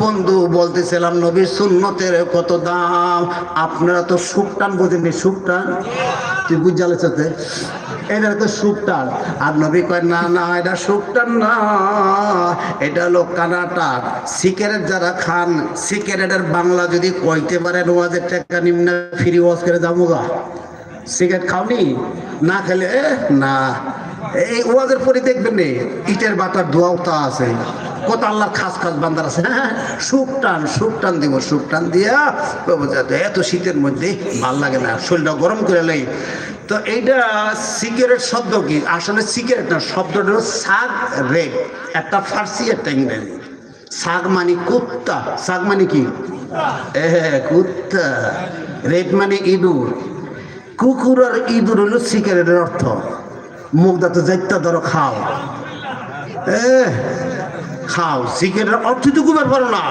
বন্ধু বলতেছিলাম নবীর সুন্নতের কত দাম। আপনারা তো সুকটান বোঝেননি, সুকটান তুই বুঝালে সাথে এটা তো সুকটান। আর নবী কয় না না, এটা সুকটান না, এটা হলো কানাটান। সিগারেট যারা খান, সিগারেটের বাংলা যদি কইতে পারেন ওয়াজের টাকা নিম্ন ফ্রি ওয়াজ করে যাবো গা। সিগারেট খাওনি না খেলে না, এই ওয়াজের পরে দেখবেন নে ইটের বাটার দোয়াও তা আছে, কত আল্লাহর খাস খাস বান্দার আছে। হ্যাঁ সুখ টান দিব, সুখ টান দিয়া এত শীতের মধ্যে ভাল লাগে না, শরীরটা গরম করে লই। তো এইটা সিগারেট শব্দ কি? আসলে সিগারেট না, শব্দটা হলো সাগ রেড, একটা ফার্সি একটা ইংরেজি। সাগ মানে কুত্তা, সাগ মানে কি? কুত্তা, রেড মানে ইঁদুর। কুকুর আর ইঁদুর হলো সিগারেটের অর্থ। মুখটা তো যাইতা ধরো খাও, খাও, সিগারেটের অর্থ তো খুব ব্যাপার না।